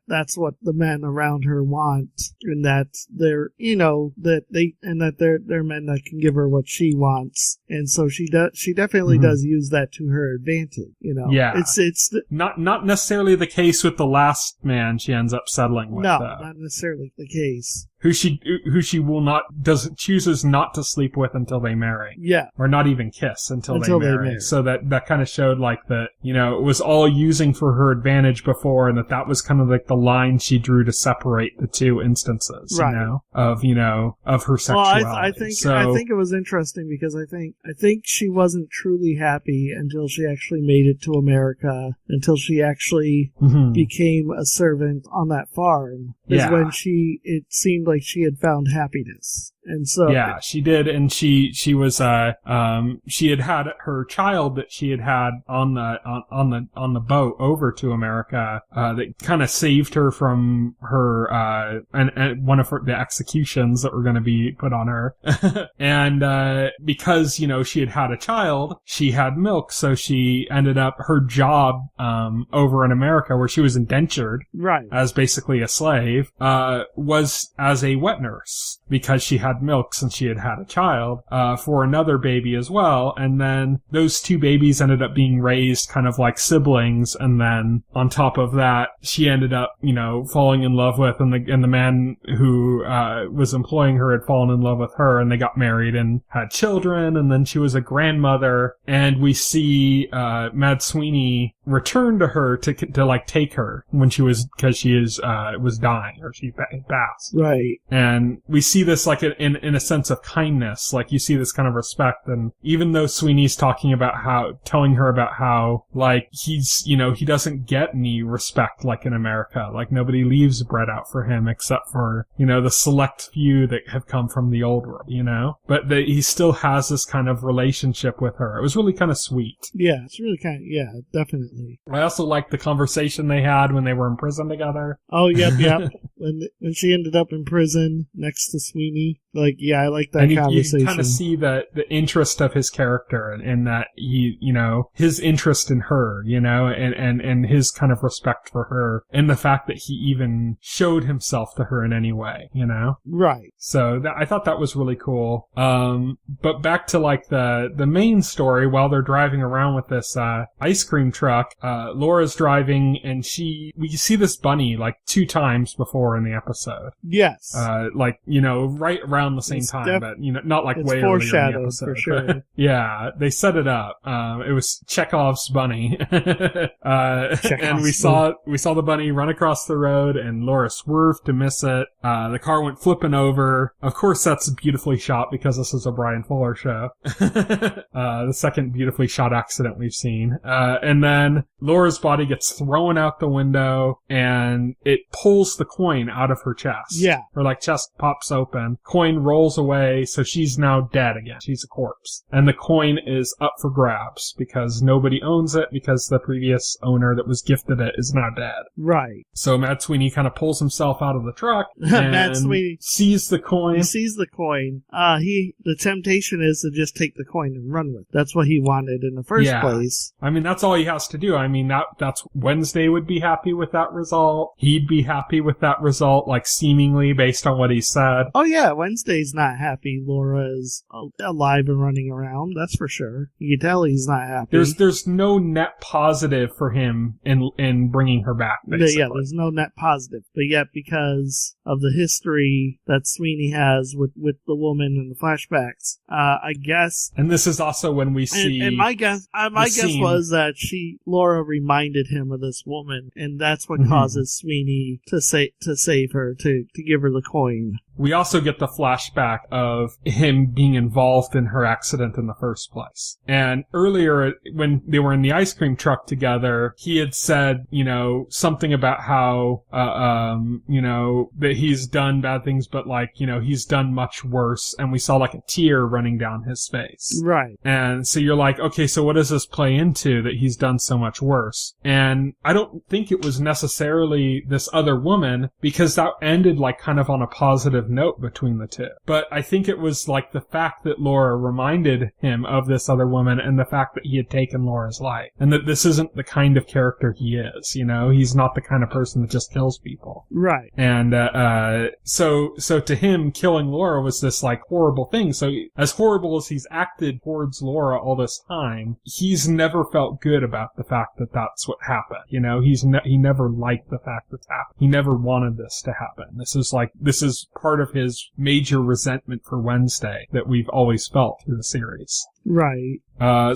that's what the men around her want, and that they're, they're men that can give her what she wants, and so she definitely does use that to her advantage. Yeah, it's not necessarily the case with the last man she ends up settling with. No, not necessarily the case. Who she chooses not to sleep with until they marry. Yeah. Or not even kiss until they marry. So that kind of showed that, it was all using for her advantage before, and that was kind of like the line she drew to separate the two instances, right. Of her sexuality. Well, I think it was interesting because I think she wasn't truly happy until she actually made it to America, until she actually became a servant on that farm. Is when it seemed like she had found happiness. And so yeah, she did, and she was she had her child that she had on the boat over to America that kind of saved her from her and one of the executions that were going to be put on her. And because she had a child, she had milk, so she ended up her job over in America, where she was indentured, right, as basically a slave, was as a wet nurse, because she had milk since she had a child, for another baby as well. And then those two babies ended up being raised kind of like siblings. And then on top of that, she ended up, falling in love with, and the man who, was employing her had fallen in love with her, and they got married and had children. And then she was a grandmother, and we see, Mad Sweeney return to her to take her when because she was dying, or she passed. Right. And we see this in a sense of kindness, you see this kind of respect. And even though Sweeney's telling her about how he's, he doesn't get any respect in America, nobody leaves bread out for him except for, the select few that have come from the old world, but he still has this kind of relationship with her. It was really kind of sweet. Yeah, it's really definitely. I also liked the conversation they had when they were in prison together. Oh, yep. When she ended up in prison next to Sweeney. Like, yeah, I like that and conversation. You kind of see the interest of his character and that his interest in her, and his kind of respect for her and the fact that he even showed himself to her in any way, Right. So I thought that was really cool. But back to like the main story while they're driving around with this, ice cream truck, Laura's driving and we see this bunny like 2 times before in the episode. Yes. Right around the same time, but not like way earlier in the episode. For sure. Yeah, they set it up. It was Chekhov's bunny. And we saw the bunny run across the road and Laura swerved to miss it. The car went flipping over. Of course, that's beautifully shot because this is a Bryan Fuller show. The second beautifully shot accident we've seen. And then Laura's body gets thrown out the window and it pulls the coin out of her chest. Yeah. Her chest pops open. Coin rolls away, so she's now dead again. She's a corpse. And the coin is up for grabs because nobody owns it because the previous owner that was gifted it is now dead. Right. So Mad Sweeney kind of pulls himself out of the truck and Mad Sweeney sees the coin. He sees the coin. The temptation is to just take the coin and run with it. That's what he wanted in the first place. I mean, that's all he has to do. I mean, that's Wednesday would be happy with that result. He'd be happy with that result, seemingly based on what he said. Oh yeah, Wednesday's not happy Laura is alive and running around. That's for sure. You can tell he's not happy. There's no net positive for him in bringing her back, basically. Yeah, there's no net positive. But yet, because of the history that Sweeney has with the woman and the flashbacks, I guess. And this is also when we see. And my guess was that Laura reminded him of this woman, and that's what causes Sweeney to save her, to give her the coin. We also get the flashback of him being involved in her accident in the first place. And earlier, when they were in the ice cream truck together, he had said, something about how, that he's done bad things, but he's done much worse. And we saw a tear running down his face. Right. And so you're like, okay, so what does this play into that he's done so much worse? And I don't think it was necessarily this other woman because that ended kind of on a positive note between the two. But I think it was the fact that Laura reminded him of this other woman and the fact that he had taken Laura's life. And that this isn't the kind of character he is, He's not the kind of person that just kills people. Right. And, so to him, killing Laura was this horrible thing. So as horrible as he's acted towards Laura all this time, he's never felt good about the fact that that's what happened. He never liked the fact that's happened. He never wanted this to happen. This is part of his major resentment for Wednesday that we've always felt through the series. Right.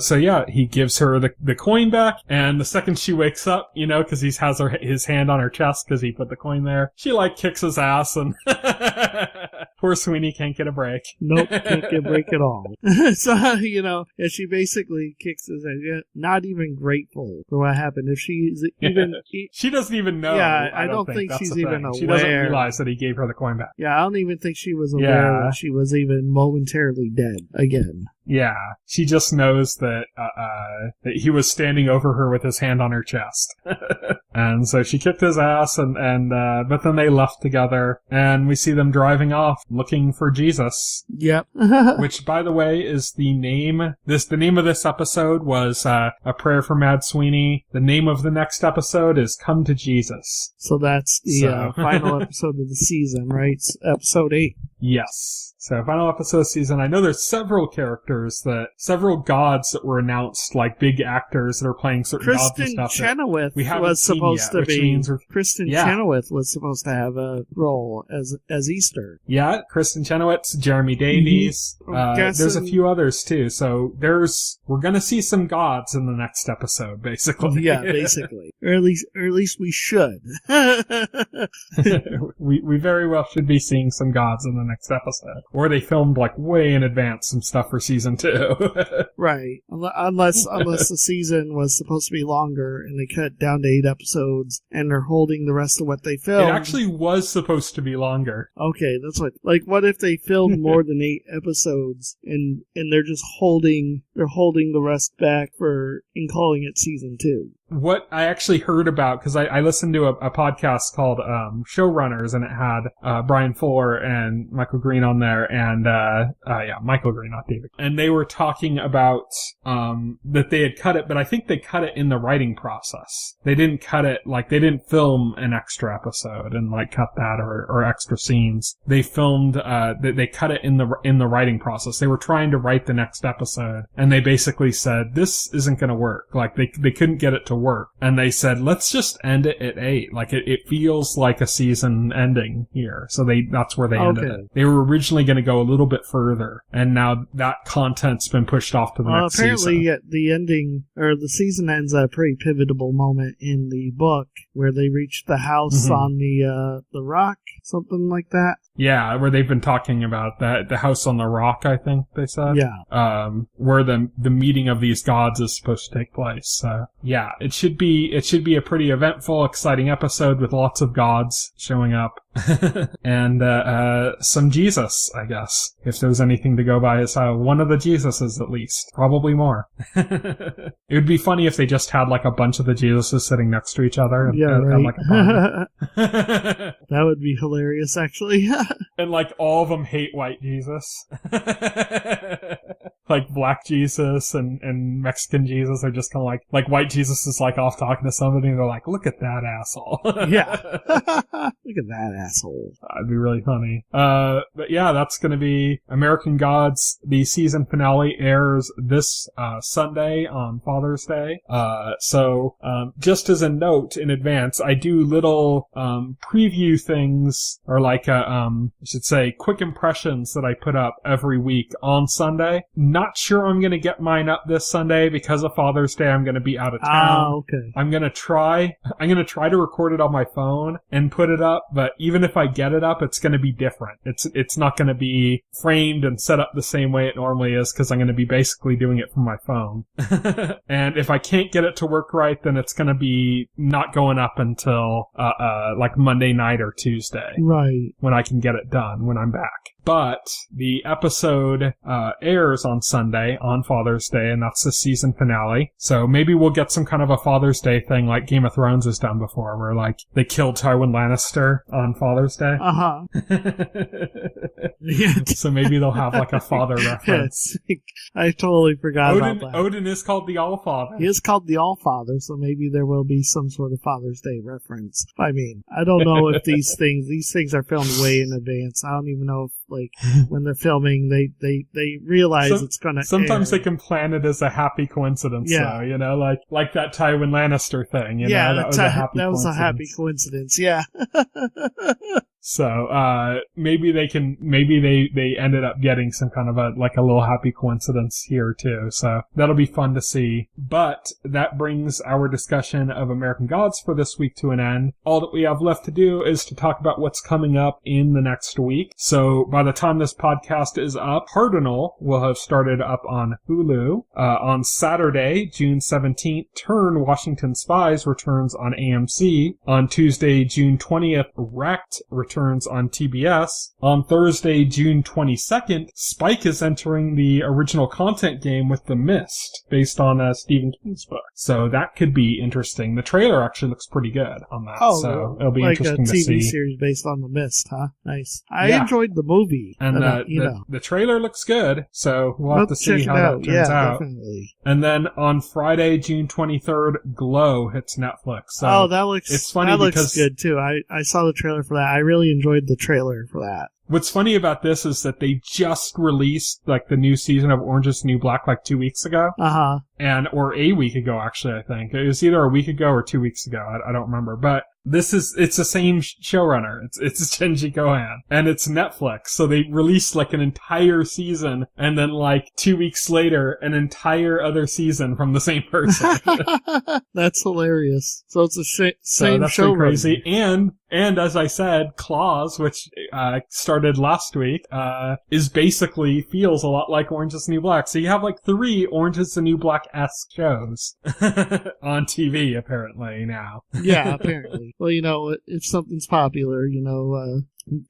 So yeah, he gives her the coin back, and the second she wakes up, because he has his hand on her chest because he put the coin there, she kicks his ass, and poor Sweeney can't get a break. Nope, can't get a break at all. So, and she basically kicks his ass, not even grateful for what happened. If she's even... she doesn't even know. Yeah, I don't think she's even aware. She doesn't realize that he gave her the coin back. Yeah, I don't even think she was aware that she was even momentarily dead again. Yeah, she just knows that that he was standing over her with his hand on her chest. And so she kicked his ass, and but then they left together, and we see them driving off looking for Jesus. Yep. Which, by the way, is the name. The name of this episode was A Prayer for Mad Sweeney. The name of the next episode is Come to Jesus. So that's the final episode of the season, right? Episode 8. Yes. So, final episode of season. I know there's several gods that were announced, big actors that are playing certain gods and stuff. Chenoweth was supposed to be. Kristen Chenoweth was supposed to have a role as Easter. Yeah, Kristen Chenoweth, Jeremy Davies. There's a few others too. So we're gonna see some gods in the next episode, basically. Yeah, basically, or at least we should. we very well should be seeing some gods in the next episode. Or they filmed way in advance some stuff for season 2. Right. Unless the season was supposed to be longer and they cut down to 8 episodes and they're holding the rest of what they filmed. It actually was supposed to be longer. Okay, that's what if they filmed more than 8 episodes and they're just holding they're holding the rest back in calling it season 2. What I actually heard about, because I listened to a podcast called Showrunners, and it had Bryan Fuller and Michael Green on there, and Michael Green, not David. And they were talking about that they had cut it, but I think they cut it in the writing process. They didn't cut it, they didn't film an extra episode and cut that or extra scenes. They filmed they cut it in the writing process. They were trying to write the next episode, and they basically said this isn't going to work. They couldn't get it to work, and they said let's just end it at 8. It feels like a season ending here, so that's where they ended it. They were originally going to go a little bit further, and now that content's been pushed off to the next season. Apparently the ending or the season ends at a pretty pivotal moment in the book where they reach the house on the rock, something like that. Yeah, where they've been talking about the house on the rock, I think they said. Yeah. Where the meeting of these gods is supposed to take place. Yeah, it should be a pretty eventful, exciting episode with lots of gods showing up. And some Jesus, I guess. If there was anything to go by, is one of the Jesuses at least. Probably more. It would be funny if they just had a bunch of the Jesuses sitting next to each other. And, right. a That would be hilarious, actually. And all of them hate white Jesus. Black Jesus and Mexican Jesus are just kind of white Jesus is off talking to somebody and they're like, look at that asshole. Yeah. Look at that asshole. That'd be really funny. But yeah, that's going to be American Gods. The season finale airs this Sunday on Father's Day. So just as a note in advance, I do little preview things, or I should say quick impressions that I put up every week on Sunday. Not sure I'm going to get mine up this Sunday because of Father's Day. I'm going to be out of town. Okay. I'm going to try to record it on my phone and put it up, but even if I get it up, it's going to be different. It's not going to be framed and set up the same way it normally is because I'm going to be basically doing it from my phone. And if I can't get it to work right, then it's going to be not going up until Monday night or Tuesday. Right. When I can get it done when I'm back. But the episode airs on Sunday, on Father's Day, and that's the season finale. So maybe we'll get some kind of a Father's Day thing like Game of Thrones has done before, where they killed Tywin Lannister on Father's Day. Uh-huh. Yeah. So maybe they'll have a father reference. I totally forgot about that. Odin is called the Allfather. He is called the Allfather, so maybe there will be some sort of Father's Day reference. I mean, I don't know if these things are filmed way in advance. I don't even know if when they're filming, they realize it's gonna sometimes air. They can plan it as a happy coincidence, yeah. though, like that Tywin Lannister thing, that was a happy coincidence. Was a happy coincidence, yeah. So, maybe they ended up getting some kind of a little happy coincidence here too. So that'll be fun to see. But that brings our discussion of American Gods for this week to an end. All that we have left to do is to talk about what's coming up in the next week. So by the time this podcast is up, Cardinal will have started up on Hulu. On Saturday, June 17th, Turn Washington Spies returns on AMC. On Tuesday, June 20th, Wrecked returns on TBS. On Thursday, June 22nd, Spike is entering the original content game with The Mist, based on Stephen King's book. So that could be interesting. The trailer actually looks pretty good on that, so it'll be interesting to see. Like a TV series based on The Mist, huh? Nice. I enjoyed the movie. And the trailer looks good, so we'll have to see how that turns out. Definitely. And then on Friday, June 23rd, Glow hits Netflix. So that looks good too. I saw the trailer for that. I really enjoyed the trailer for that. What's funny about this is that they just released the new season of Orange is the New Black 2 weeks ago. Uh-huh. Or a week ago, actually, I think. It was either a week ago or 2 weeks ago. I don't remember. But it's the same showrunner. It's Genji Kohan. And it's Netflix. So they released an entire season, and then 2 weeks later, an entire other season from the same person. That's hilarious. So it's the same so that's showrunner. Crazy. And as I said, Claws, which started last week, feels a lot like Orange is the New Black. So you have 3 Orange is the New Black-esque shows on TV, apparently, now. Yeah, apparently. Well, if something's popular,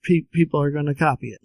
people are going to copy it.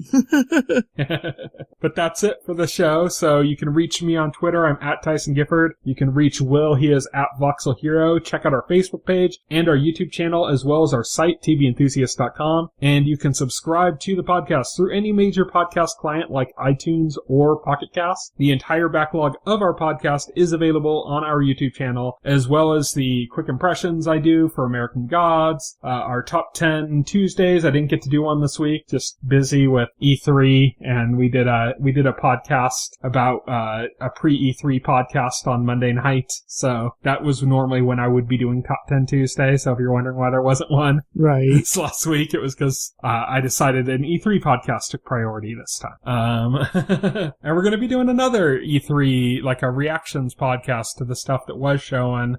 But that's it for the show. So you can reach me on Twitter. I'm at Tyson Gifford. You can reach Will. He is at Voxel Hero. Check out our Facebook page and our YouTube channel, as well as our site, TVEnthusiast.com. And you can subscribe to the podcast through any major podcast client like iTunes or Pocket Cast. The entire backlog of our podcast is available on our YouTube channel, as well as the quick impressions I do for American Gods, our top 10 Tuesdays. I didn't get to do one this week, just busy with E3, and we did a podcast about a pre-E3 podcast on Monday night. So that was normally when I would be doing top 10 Tuesday. So if you're wondering why there wasn't one this last week, it was because I decided an E3 podcast took priority this time. And we're going to be doing another E3, like a reactions podcast to the stuff that was showing.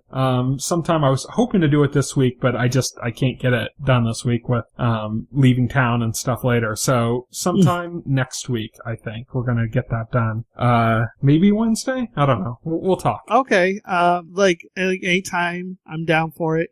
Sometime I was hoping to do it this week, but I can't get it done this week with leaving town and stuff later. So sometime next week, I think we're going to get that done. Maybe Wednesday? I don't know. We'll talk. Okay. Like anytime, I'm down for it,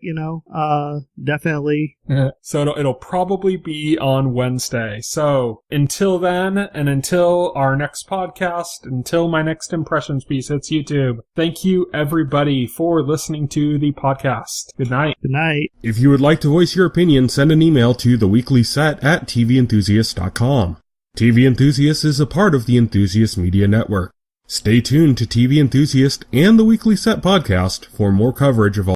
definitely. So it'll probably be on Wednesday. So until then, and until our next podcast, until my next impressions piece hits YouTube, thank you everybody for listening to the podcast. Good night. Good night. If you would like to voice your opinion, send an email to theweeklyset@TVEnthusiast.com. TV Enthusiast is a part of the Enthusiast Media Network. Stay tuned to TV Enthusiast and the Weekly Set podcast for more coverage of all